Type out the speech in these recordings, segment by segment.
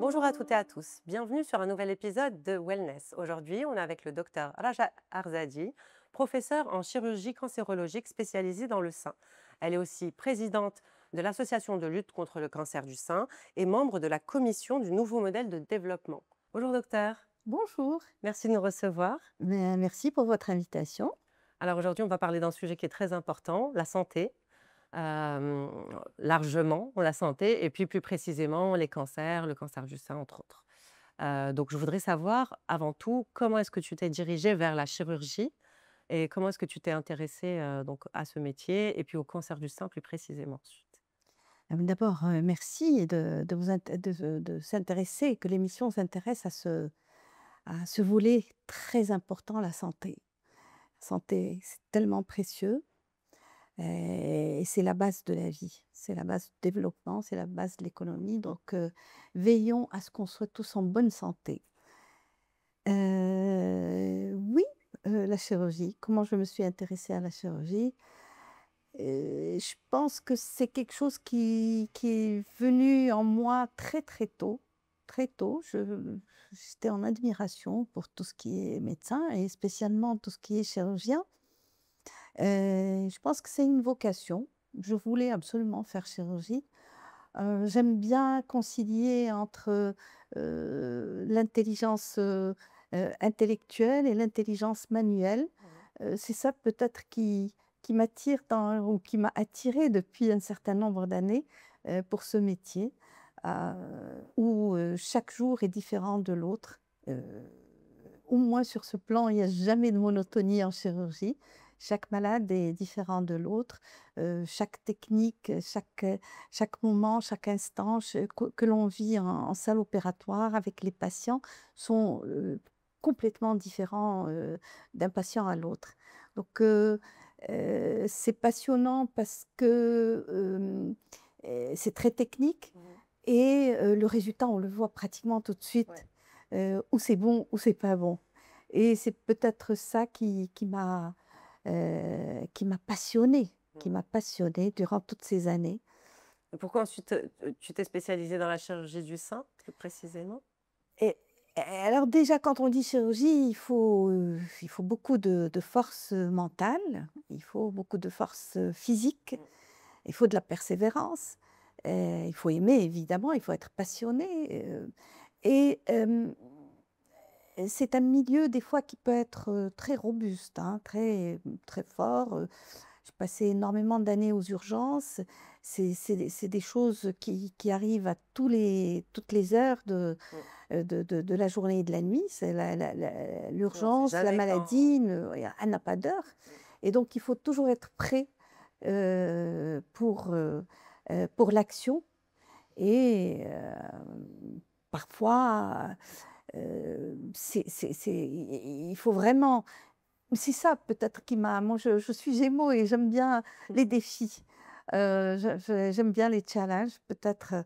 Bonjour à toutes et à tous, bienvenue sur un nouvel épisode de Wellness. Aujourd'hui, on est avec le docteur Raja Arzadi, professeure en chirurgie cancérologique spécialisée dans le sein. Elle est aussi présidente de l'Association de lutte contre le cancer du sein et membre de la commission du nouveau modèle de développement. Bonjour docteur, Bonjour, merci de nous recevoir. merci pour votre invitation. Alors aujourd'hui, on va parler d'un sujet qui est très important, la santé. euh, Largement la santé et puis plus précisément les cancers, le cancer du sein entre autres. Donc je voudrais savoir avant tout comment est-ce que tu t'es dirigée vers la chirurgie et comment est-ce que tu t'es intéressée, donc à ce métier et puis au cancer du sein plus précisément ensuite? D'abord, merci de vous de s'intéresser, que l'émission s'intéresse à ce volet très important, la santé. La santé, c'est tellement précieux et c'est la base de la vie. C'est la base du développement, c'est la base de l'économie. Donc, veillons à ce qu'on soit tous en bonne santé. Oui, la chirurgie. Comment je me suis intéressée à la chirurgie? Je pense que c'est quelque chose qui est venu en moi très, très tôt. Très tôt, j'étais en admiration pour tout ce qui est médecin et spécialement tout ce qui est chirurgien. Je pense que c'est une vocation. Je voulais absolument faire chirurgie. J'aime bien concilier entre, l'intelligence, intellectuelle et l'intelligence manuelle. C'est ça peut-être qui m'attire dans ou qui m'a attirée depuis un certain nombre d'années, pour ce métier, où, chaque jour est différent de l'autre. Heu, au moins sur ce plan, il n'y a jamais de monotonie en chirurgie. Chaque malade est différent de l'autre. Chaque technique, chaque moment, chaque instant que l'on vit en salle opératoire avec les patients sont, complètement différents, d'un patient à l'autre. Donc, c'est passionnant parce que, c'est très technique et le résultat, on le voit pratiquement tout de Ouais. suite, ou c'est bon ou c'est pas bon. Et c'est peut-être ça qui m'a passionnée durant toutes ces années. Et pourquoi ensuite, tu t'es spécialisée dans la chirurgie du sein plus précisément? Et alors déjà quand on dit chirurgie, il faut beaucoup de force, mentale, il faut beaucoup de force, physique, il faut de la persévérance, il faut aimer évidemment, il faut être passionné, et c'est un milieu des fois qui peut être, très robuste, hein, très, très fort. J'ai passé énormément d'années aux urgences. C'est des choses qui arrivent à toutes les heures Mmh. de la journée et de la nuit. C'est Oui, on sait l'urgence, la jamais quand. maladie, elle n'a pas d'heure. Et donc il faut toujours être prêt, pour l'action et parfois, il faut vraiment c'est ça peut-être qui m'a moi je suis Gémeaux et j'aime bien les défis. J'aime bien les challenges peut-être,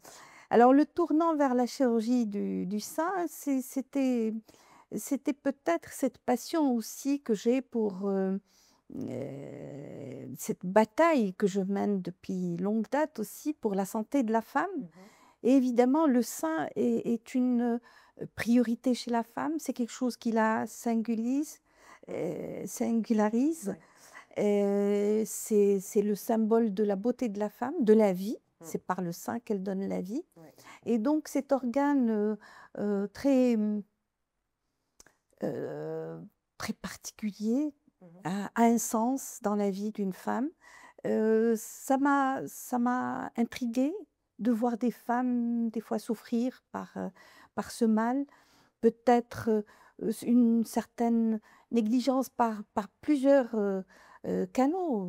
alors le tournant vers la chirurgie du sein, c'était peut-être cette passion aussi que j'ai pour, cette bataille que je mène depuis longue date aussi pour la santé de la femme. Mmh. Et évidemment le sein est une, priorité chez la femme. C'est quelque chose qui la singularise. Ouais. C'est le symbole de la beauté de la femme, de la vie. Mmh. C'est par le sein qu'elle donne la vie. Ouais. Et donc cet organe, très, très particulier Mmh. a un sens dans la vie d'une femme. Ça m'a intriguée de voir des femmes, des fois, souffrir par ce mal. Peut-être, une certaine négligence par plusieurs, canaux,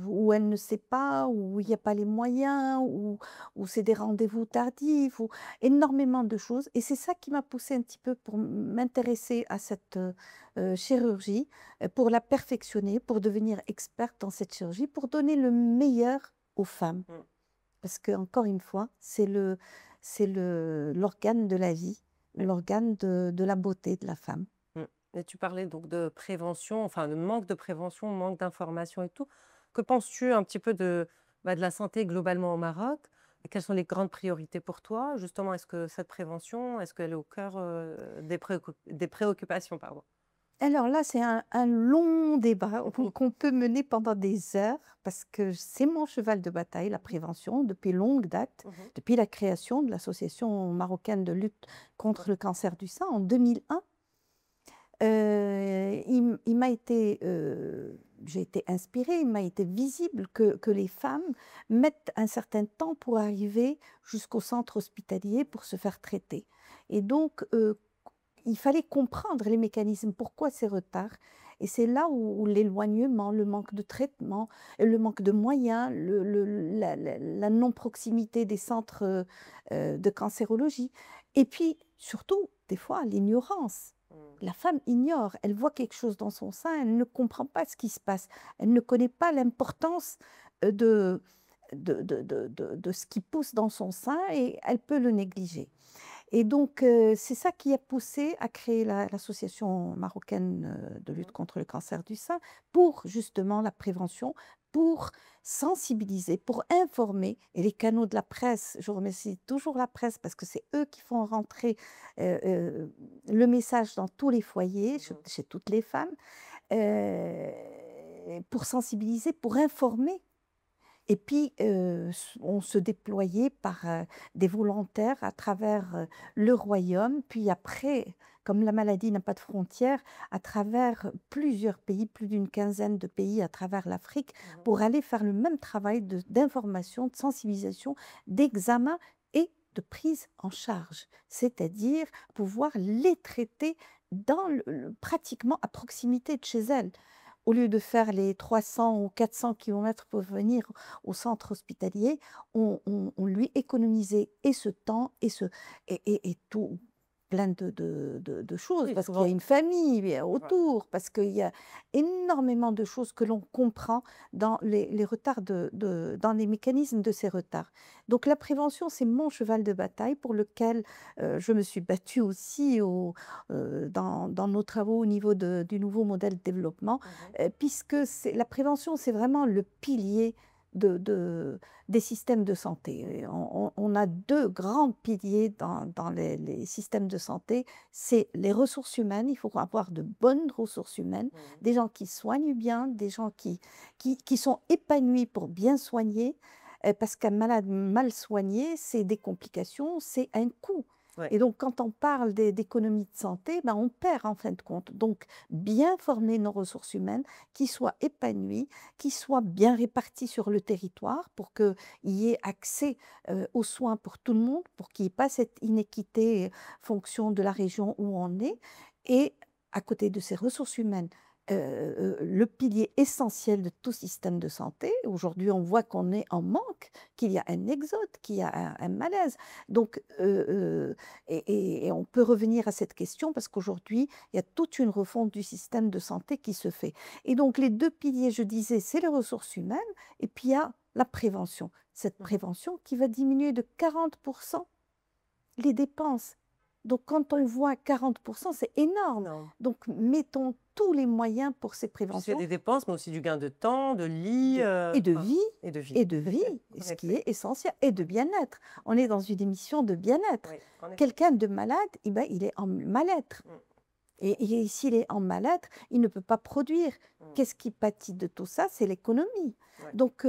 où elle ne sait pas, où il y a pas les moyens, où c'est des rendez-vous tardifs, ou énormément de choses et c'est ça qui m'a poussée un petit peu pour m'intéresser à cette, chirurgie, pour la perfectionner, pour devenir experte dans cette chirurgie, pour donner le meilleur aux femmes. Mmh. Parce que encore une fois, c'est l'organe de la vie, Ouais. l'organe de la beauté de la femme. Mmh. Et tu parlais donc de prévention, enfin de manque de prévention, manque d'information et tout. Que penses-tu un petit peu de la santé globalement au Maroc? Et quelles sont les grandes priorités pour toi? Justement, est-ce que cette prévention, est-ce qu'elle est au cœur, des préoccupations, pardon? Alors là, c'est un long débat Mmh. qu'on peut mener pendant des heures parce que c'est mon cheval de bataille, la prévention, depuis longue date, Mmh. depuis la création de l'Association marocaine de lutte contre le cancer du sein en 2001. Il m'a été, j'ai été inspirée, il m'a été visible que les femmes mettent un certain temps pour arriver jusqu'au centre hospitalier pour se faire traiter. Et donc, il fallait comprendre les mécanismes, pourquoi ces retards. Et c'est là où l'éloignement, le manque de traitement, le manque de moyens, la non-proximité des centres de cancérologie. Et puis, surtout, des fois, l'ignorance. Mmh. La femme ignore, elle voit quelque chose dans son sein, elle ne comprend pas ce qui se passe, elle ne connaît pas l'importance euh, de, de ce qui pousse dans son sein et elle peut le négliger. Et donc, c'est ça qui a poussé à créer l'association marocaine de lutte contre le cancer du sein pour justement la prévention, pour sensibiliser, pour informer. Et les canaux de la presse, je remercie toujours la presse parce que c'est eux qui font rentrer le message dans tous les foyers, Mmh. chez toutes les femmes, pour sensibiliser, pour informer. Et puis, on se déployait par des volontaires à travers le royaume, puis après, comme la maladie n'a pas de frontières, à travers plusieurs pays, plus d'une quinzaine de pays à travers l'Afrique, Mmh. pour aller faire le même travail d'information, de sensibilisation, d'examen et de prise en charge, c'est-à-dire pouvoir les traiter pratiquement à proximité de chez elles. Au lieu de faire les 300 ou 400 kilomètres pour venir au centre hospitalier, on lui économisait et ce temps et tout plein de choses, Oui, parce qu'il y a souvent. une famille Voilà. autour, parce qu'il y a énormément de choses que l'on comprend dans les retards dans les mécanismes de ces retards. Donc la prévention, c'est mon cheval de bataille pour lequel je me suis battue aussi dans nos travaux au niveau du nouveau modèle de développement, Mmh. puisque la prévention, c'est vraiment le pilier des systèmes de santé. Et on a deux grands piliers dans les systèmes de santé. C'est les ressources humaines. Il faut avoir de bonnes ressources humaines, Mmh. des gens qui soignent bien, des gens qui sont épanouis pour bien soigner, parce qu'un malade mal soigné, c'est des complications, c'est un coût. Ouais. Et donc, quand on parle d'économie de santé, ben, on perd en fin de compte. Donc, bien former nos ressources humaines, qui soient épanouies, qui soient bien réparties sur le territoire pour qu'il y ait accès aux soins pour tout le monde, pour qu'il n'y ait pas cette inéquité fonction de la région où on est. Et à côté de ces ressources humaines, le pilier essentiel de tout système de santé. Aujourd'hui, on voit qu'on est en manque, qu'il y a un exode, qu'il y a un malaise. Donc, et on peut revenir à cette question parce qu'aujourd'hui, il y a toute une refonte du système de santé qui se fait. Et donc, les deux piliers, je disais, c'est les ressources humaines et puis il y a la prévention. Cette Mmh. prévention qui va diminuer de 40% les dépenses. Donc, quand on voit 40%, c'est énorme. Non. Donc, mettons tous les moyens pour ces Puis c'est préventions des dépenses, mais aussi du gain de temps, de lit, et de enfin vie, et de vie. et de vie, En ce qui effet. est essentiel, et de bien-être. On est dans une émission de bien-être. Oui, en effet. Quelqu'un de malade, eh ben, il est en mal-être. Mmh. Et s'il est en mal-être, il ne peut pas produire. Mmh. Qu'est-ce qui pâtit de tout ça? C'est l'économie. Ouais. Donc,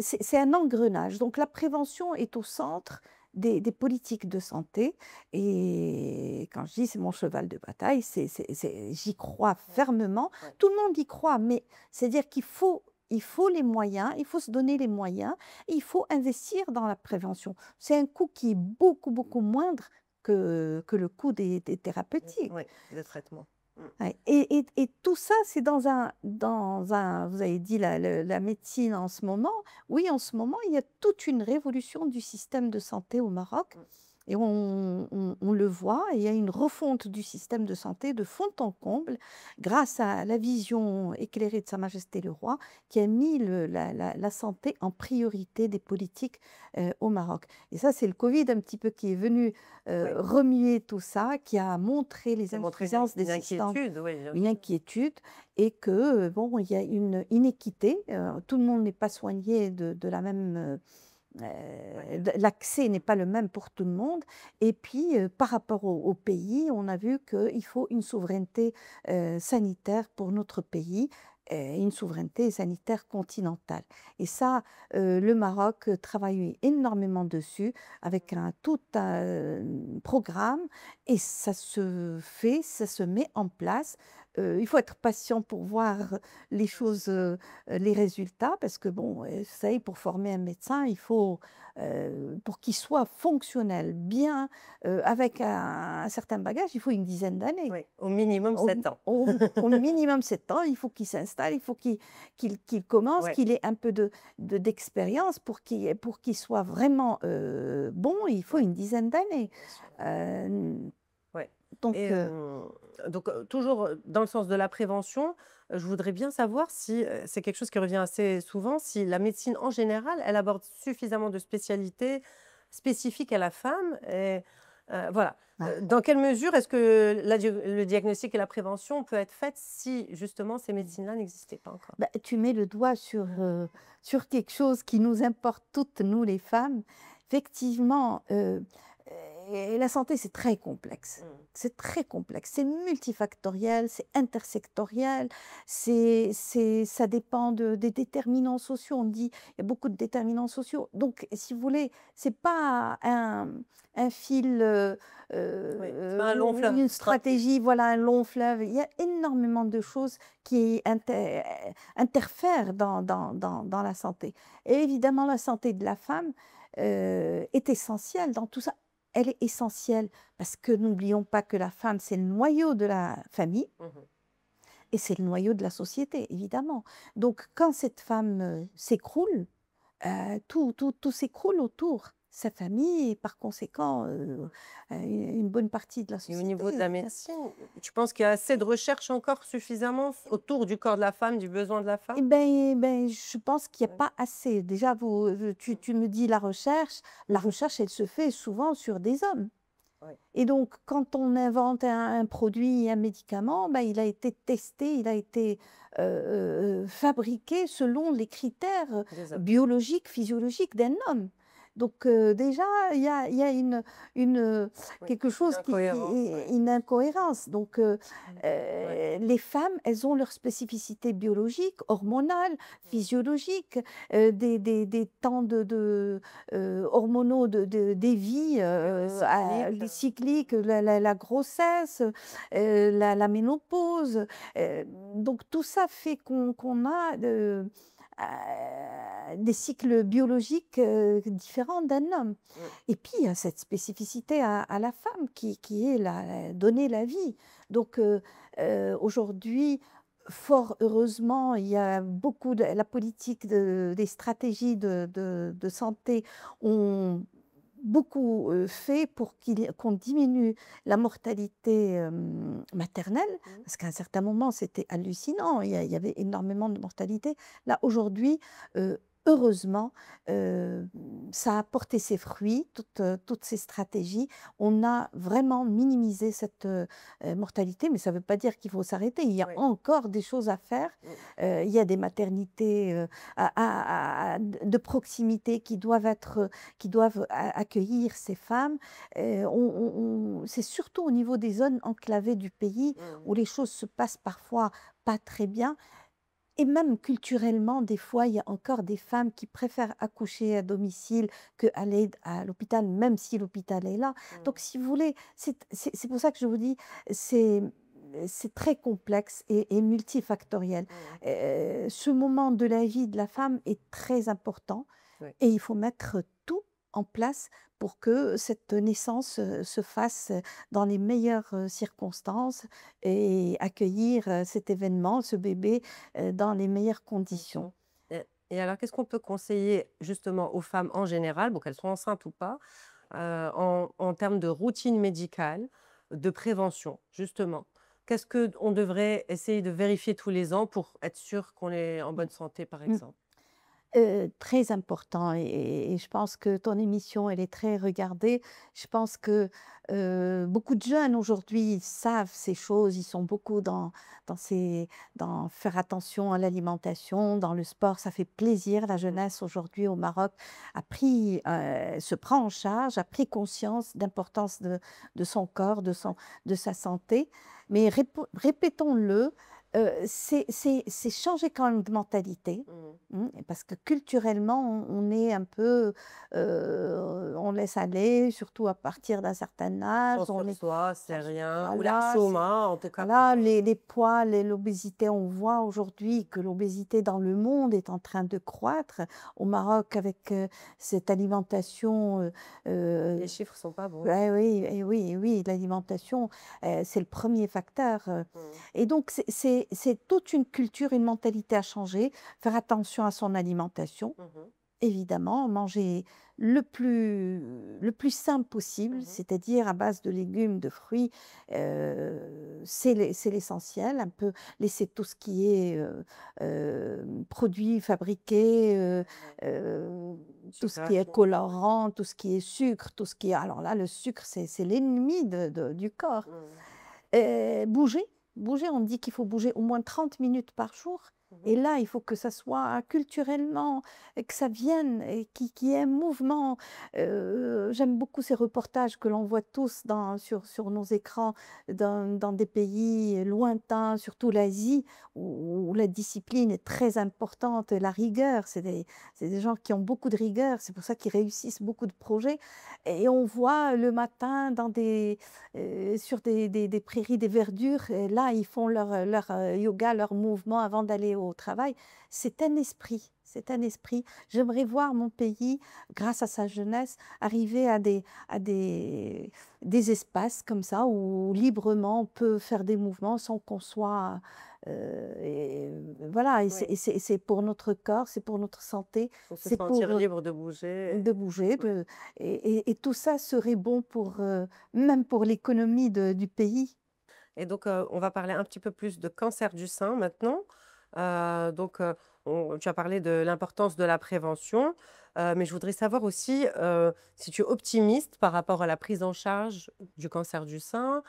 c'est un engrenage. Donc, la prévention est au centre des politiques de santé. Et quand je dis c'est mon cheval de bataille, j'y crois fermement. Ouais. Tout le monde y croit, mais c'est-à-dire il faut les moyens, il faut se donner les moyens, et il faut investir dans la prévention. C'est un coût qui est beaucoup, beaucoup moindre que le coût des thérapeutiques. Oui, des traitements. Mmh. Ouais. Et tout ça, c'est vous avez dit la médecine en ce moment. Oui, en ce moment, il y a toute une révolution du système de santé au Maroc. Mmh. Et on le voit, il y a une refonte du système de santé de fond en comble grâce à la vision éclairée de Sa Majesté le Roi qui a mis la santé en priorité des politiques au Maroc. Et ça, c'est le Covid un petit peu qui est venu Oui. remuer tout ça, qui a montré les Ça montrait insuffisances des une systèmes, inquiétude, oui, bien une sûr. inquiétude, et que, bon, il y a une inéquité. Tout le monde n'est pas soigné de la même Ouais. L'accès n'est pas le même pour tout le monde. Et puis, par rapport au pays, on a vu qu'il faut une souveraineté sanitaire pour notre pays, une souveraineté sanitaire continentale. Et ça, le Maroc travaille énormément dessus avec tout un programme et ça se fait, ça se met en place. Il faut être patient pour voir les choses, les résultats, parce que bon, ça y est, pour former un médecin, il faut, pour qu'il soit fonctionnel, bien, avec un certain bagage, il faut une dizaine d'années. Oui, au minimum Au, 7 ans. au minimum 7 ans, il faut qu'il s'installe, il faut qu'il commence, Ouais, qu'il ait un peu d'expérience pour qu'il soit vraiment bon, il faut ouais, une dizaine d'années. bien sûr. Euh, Ouais. donc, Et donc, toujours dans le sens de la prévention, je voudrais bien savoir si c'est quelque chose qui revient assez souvent, si la médecine en général, elle aborde suffisamment de spécialités spécifiques à la femme. Et, voilà. ah, Dans quelle mesure est-ce que le diagnostic et la prévention peut être faite si justement ces médecines-là n'existaient pas encore? bah, tu mets le doigt sur quelque chose qui nous importe toutes, nous les femmes. Effectivement, la santé, c'est très complexe. Mm. C'est très complexe, c'est multifactoriel, c'est intersectoriel, ça dépend des déterminants sociaux. On dit il y a beaucoup de déterminants sociaux. Donc, si vous voulez, c'est pas un fil, Oui, c'est pas un long ou fleuve une tranquille. stratégie, voilà, un long fleuve. Il y a énormément de choses qui interfèrent dans la santé. Et évidemment, la santé de la femme est essentielle dans tout ça. Elle est essentielle parce que n'oublions pas que la femme, c'est le noyau de la famille Mhm. et c'est le noyau de la société, évidemment. Donc, quand cette femme s'écroule, tout s'écroule autour. Sa famille et par conséquent une bonne partie de la Et au société. niveau de la médecine, tu penses qu'il y a assez de recherche encore suffisamment autour du corps de la femme, du besoin de la femme? Je pense qu'il n'y a Ouais. pas assez. Déjà, tu me dis la recherche, elle se fait souvent sur des hommes. Ouais. Et donc, quand on invente un produit, un médicament, ben, il a été testé, il a été fabriqué selon les critères Des hommes. biologiques, physiologiques d'un homme. Donc, déjà, il y a Oui, quelque une chose incohérence, une incohérence. Donc, ouais. les femmes, elles ont leurs spécificités biologiques, hormonales, physiologiques, des temps hormonaux des vies, Période cyclique. les cycliques, la grossesse, la ménopause. Donc tout ça fait qu'on a des cycles biologiques différents d'un homme. Mm. Et puis il y a cette spécificité à la femme qui est donner la vie. Donc aujourd'hui, fort heureusement, il y a beaucoup de la politique des stratégies de santé ont beaucoup fait pour qu'on diminue la mortalité maternelle, Mm. parce qu'à un certain moment, c'était hallucinant, il y avait énormément de mortalité. Là, aujourd'hui, euh, heureusement, euh, ça a porté ses fruits, toutes ces stratégies. On a vraiment minimisé cette mortalité, mais ça ne veut pas dire qu'il faut s'arrêter. Il y a Oui. encore des choses à faire. Mm. Il y a des maternités de proximité qui doivent accueillir ces femmes. C'est surtout au niveau des zones enclavées du pays Mm. où les choses se passent parfois pas très bien. Et même culturellement, des fois, il y a encore des femmes qui préfèrent accoucher à domicile qu'aller à l'hôpital, même si l'hôpital est là. Mm. Donc, si vous voulez, c'est pour ça que je vous dis, c'est c'est très complexe et multifactoriel. Mm. Ce moment de la vie de la femme est très important Oui. et il faut mettre tout en place pour que cette naissance se fasse dans les meilleures circonstances et accueillir cet événement, ce bébé, dans les meilleures conditions. Conditions. Et alors, qu'est-ce qu'on peut conseiller justement aux femmes en général, bon, qu'elles soient enceintes ou pas, en termes de routine médicale, de prévention, justement? Qu'est-ce qu'on devrait essayer de vérifier tous les ans pour être sûr qu'on est en bonne santé, par Mm. exemple? Très important et je pense que ton émission, elle est très regardée. Je pense que, beaucoup de jeunes aujourd'hui savent ces choses. Ils sont beaucoup dans ces dans faire attention à l'alimentation, dans le sport. Ça fait plaisir. La jeunesse aujourd'hui au Maroc se prend en charge, a pris conscience d'importance de son corps, de sa santé. Mais répétons-le, c'est changer quand même de mentalité. Mmh. Parce que culturellement, on est un peu, on laisse aller, surtout à partir d'un certain âge, Prends on sur est soi, c'est rien, ou voilà, l'assomme, hein, en tout cas pour, voilà, les poids, l'obésité, on voit aujourd'hui que l'obésité dans le monde est en train de croître. Au Maroc, avec, cette alimentation, les chiffres sont pas bons. ouais, oui et oui et oui, l'alimentation, c'est le premier facteur, Mmh. et donc c'est toute une culture, une mentalité à changer, faire attention à son alimentation. Mmh. Évidemment, manger le plus simple possible, Mmh. c'est-à-dire à base de légumes, de fruits, c'est l'essentiel. Un peu laisser tout ce qui est, produits fabriqués, Ouais, tout ce sucre qui est raffiné. colorant, tout ce qui est sucre, tout ce qui est alors là, le sucre, c'est l'ennemi du corps. Mmh. Bouger, bouger, on dit qu'il faut bouger au moins 30 minutes par jour Mmh. et là, il faut que ça soit culturellement, que ça vienne et qu'il y ait un mouvement. J'aime beaucoup ces reportages que l'on voit tous sur nos écrans dans des pays lointains, surtout l'Asie, où la discipline est très importante, la rigueur. C'est des gens qui ont beaucoup de rigueur, c'est pour ça qu'ils réussissent beaucoup de projets et on voit le matin sur des prairies, des verdures et là, ils font leur yoga, leur mouvement avant d'aller au travail. C'est un esprit, c'est un esprit. J'aimerais voir mon pays, grâce à sa jeunesse, arriver à des espaces comme ça où librement on peut faire des mouvements sans qu'on soit, voilà et Oui, c'est pour notre corps, c'est pour notre santé, faut se c'est sentir pour, libre de bouger. de bouger, Ouais. et tout ça serait bon pour, même pour l'économie du pays. Et donc, on va parler un petit peu plus de cancer du sein maintenant. Donc, tu as parlé de l'importance de la prévention, mais je voudrais savoir aussi si tu es optimiste par rapport à la prise en charge du cancer du sein.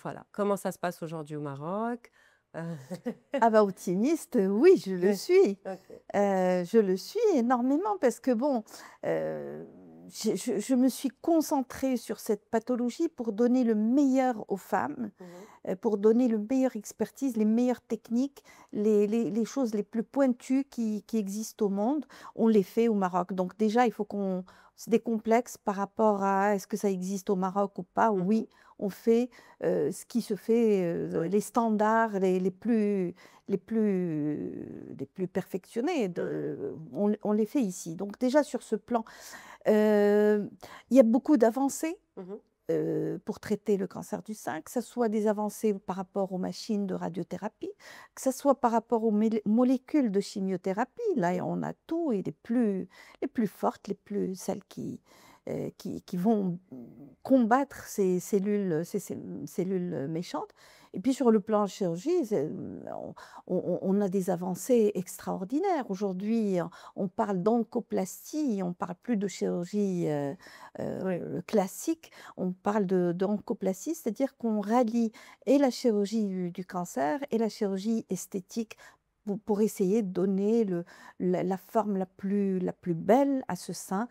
Voilà, comment ça se passe aujourd'hui au Maroc? Euh, Ah bah, optimiste, oui, je le Ouais, suis. ok. Je le suis énormément parce que bon, je me suis concentrée sur cette pathologie pour donner le meilleur aux femmes, Mhm. pour donner le meilleure expertise, les meilleures techniques, les choses les plus pointues qui existent au monde. On les fait au Maroc. Donc déjà, il faut qu'on se décomplexe par rapport à est-ce que ça existe au Maroc ou pas? Mhm. Oui, on fait, ce qui se fait, Oui. les standards les plus perfectionnés, Mhm. on les fait ici. Donc déjà sur ce plan, euh, il y a beaucoup d'avancées Mhm. pour traiter le cancer du sein, que ce soit des avancées par rapport aux machines de radiothérapie, que ce soit par rapport aux molécules de chimiothérapie. Là, Mhm. on a tout et les plus fortes, celles qui vont combattre ces cellules méchantes. Et puis sur le plan chirurgie, on a des avancées extraordinaires. Aujourd'hui, on parle d'oncoplastie, on parle plus de chirurgie Oui. classique, on parle d'oncoplastie, c'est-à-dire qu'on rallie et la chirurgie du cancer et la chirurgie esthétique pour essayer de donner la forme la plus belle à ce sein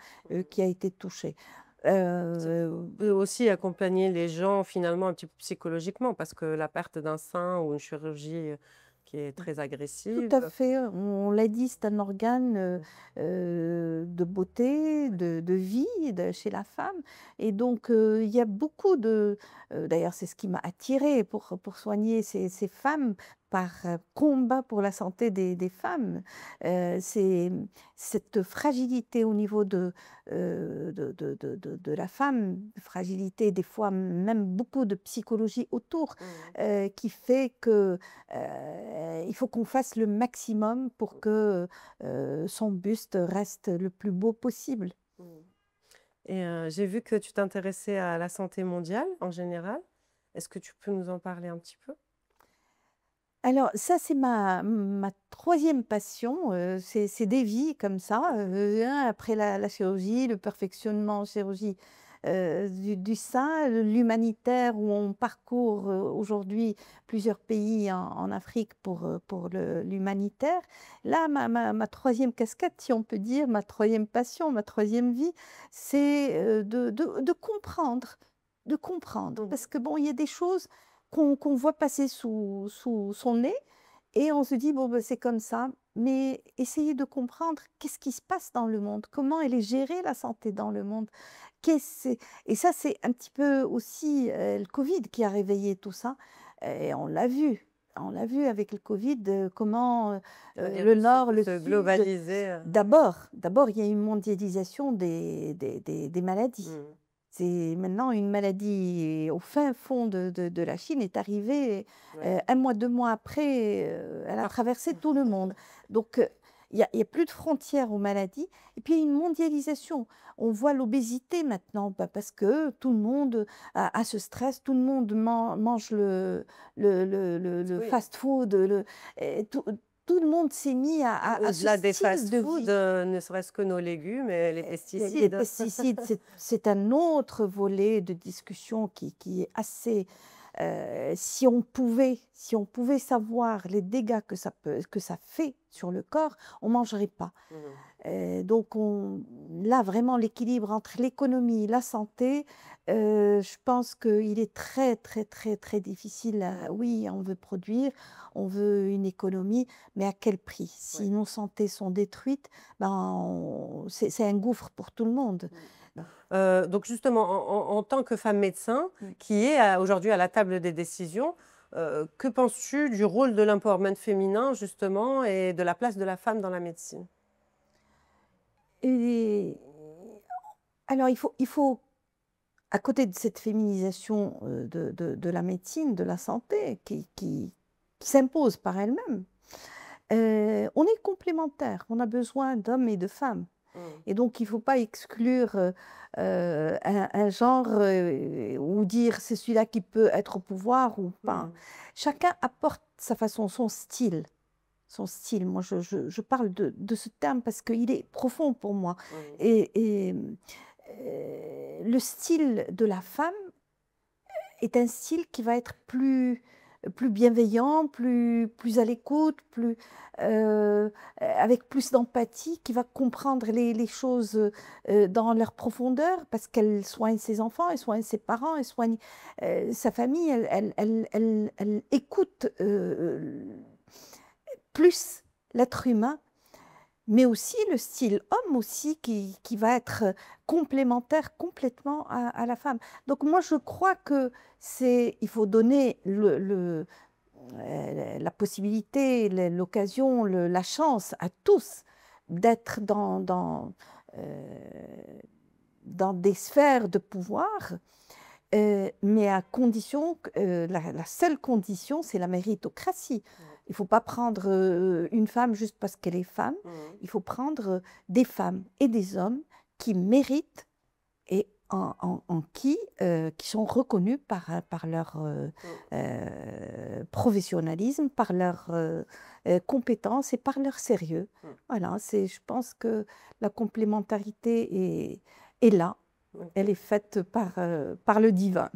qui a été touché. Ça Euh, peut aussi accompagner les gens finalement un petit peu psychologiquement parce que la perte d'un sein ou une chirurgie qui est très Tout agressive. à fait, on l'a dit, c'est un organe Mm. de beauté, de vie chez la femme. Et donc, il y a beaucoup d'ailleurs, c'est ce qui m'a attirée pour soigner ces femmes par combat pour la santé des femmes. C'est cette fragilité au niveau de la femme, fragilité, des fois même beaucoup de psychologie autour, Mm. qui fait que il faut qu'on fasse le maximum pour que son buste reste le plus beau possible. Mm. Et j'ai vu que tu t'intéressais à la santé mondiale en général. Est-ce que tu peux nous en parler un petit peu? Alors ça, c'est ma 3e passion, c'est des vies comme ça, après la chirurgie, le perfectionnement en chirurgie, du sein, l'humanitaire où on parcourt, aujourd'hui plusieurs pays en Afrique pour l'humanitaire. Là, ma 3e casquette, si on peut dire, ma 3e passion, ma 3e vie, c'est, de comprendre, de comprendre. Mmh. Parce que bon, il y a des choses qu'on voit passer sous son nez et on se dit: «Bon, bah, c'est comme ça». Mais essayer de comprendre qu'est-ce qui se passe dans le monde? Comment elle est gérée la santé dans le monde? Qu'est-ce Et ça, c'est un petit peu aussi, le covid qui a réveillé tout ça et on l'a vu. On l'a vu avec le covid, comment, Les le ressources nord, le sud globalisées. d'abord, il y a une mondialisation des maladies. Mmh. C'est maintenant une maladie au fin fond de la Chine est arrivée, Ouais. 1 mois, 2 mois après, elle a Partout. traversé tout le monde. Donc, il y a plus de frontières aux maladies et puis il y a une mondialisation. On voit l'obésité maintenant, bah, parce que tout le monde a ce stress, tout le monde mange le Oui. fast-food, et tout le monde s'est mis à ce Au-delà des style de fast-food, vie. ne serait-ce que nos légumes et les Les pesticides. pesticides, c'est un autre volet de discussion qui est assez, si on pouvait savoir les dégâts que ça fait sur le corps, on mangerait pas. Mmh. Donc là, vraiment l'équilibre entre l'économie, la santé, je pense qu'il est très, très, très, très difficile oui, on veut produire, on veut une économie, mais à quel prix? Ouais. Si nos santé sont détruites, ben, c'est un gouffre pour tout le monde. Donc justement, en tant que femme médecin Oui. qui est aujourd'hui à la table des décisions, que penses-tu du rôle de l'empowerment féminin justement et de la place de la femme dans la médecine? Et alors il faut à côté de cette féminisation, de la médecine, de la santé qui s'impose par elle-même, on est complémentaires. On a besoin d'hommes et de femmes Mmh. et donc il ne faut pas exclure, un genre, ou dire: «C'est celui-là qui peut être au pouvoir» ou pas. Mmh. Chacun apporte sa façon, son style. Son style. Moi, je parle de ce terme parce qu'il est profond pour moi Mmh. et le style de la femme est un style qui va être plus bienveillant, plus à l'écoute, avec plus d'empathie, qui va comprendre les choses, dans leur profondeur parce qu'elle soigne ses enfants, elle soigne ses parents, elle soigne, sa famille. Elle écoute, plus l'être humain, mais aussi le style homme aussi qui va être, complémentaire complètement à la femme. Donc moi je crois que il faut donner la possibilité, l'occasion, la chance à tous d'être heu, dans des sphères de pouvoir, mais à condition que, la seule condition, c'est la méritocratie. Ouais. Il ne faut pas prendre, une femme juste parce qu'elle est femme. Mmh. Il faut prendre, des femmes et des hommes qui méritent et qui sont reconnus par leur, Mmh. professionnalisme, par leur, compétence et par leur sérieux. Mmh. Voilà, je pense que la complémentarité est là. Elle OK. est faite par le divin.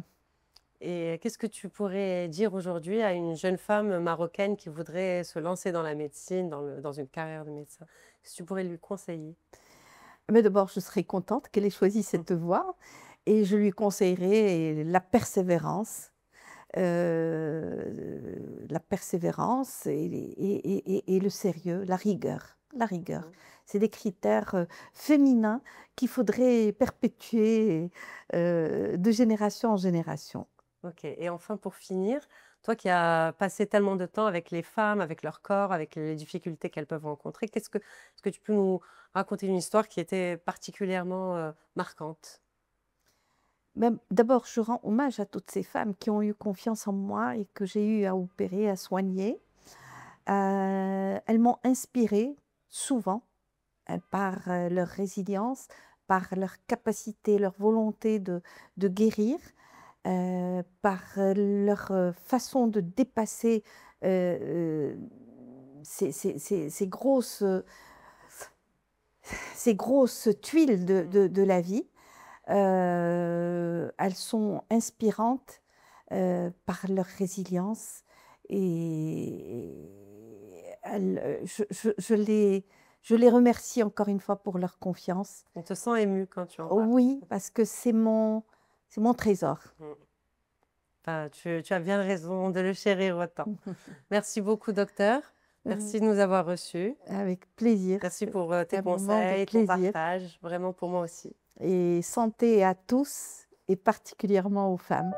Et qu'est-ce que tu pourrais dire aujourd'hui à une jeune femme marocaine qui voudrait se lancer dans la médecine, dans une carrière de médecin? Qu'est-ce que tu pourrais lui conseiller? Mais d'abord, je serais contente qu'elle ait choisi Mmh. cette voie et je lui conseillerais la persévérance et le sérieux, la rigueur. La rigueur. Mmh. C'est des critères, féminins qu'il faudrait perpétuer, de génération en génération. OK, et enfin pour finir, toi qui as passé tellement de temps avec les femmes, avec leur corps, avec les difficultés qu'elles peuvent rencontrer, est-ce que tu peux nous raconter une histoire qui était particulièrement, marquante? D'abord, je rends hommage à toutes ces femmes qui ont eu confiance en moi et que j'ai eu à opérer, à soigner. Elles m'ont inspirée souvent, par, leur résilience, par leur capacité, leur volonté de guérir, par, leur, façon de dépasser, euh, ces grosses tuiles de la vie. Elles sont inspirantes par leur résilience et je les remercie encore une fois pour leur confiance. On te sent émue quand tu en parles. Oui, parce que c'est mon trésor. Enfin, tu as bien raison de le chérir autant. Merci beaucoup, docteur. Merci de nous avoir reçus. Avec plaisir. Merci pour tes un moment de conseils, ton plaisir. partage, vraiment pour moi aussi. Et santé à tous et particulièrement aux femmes.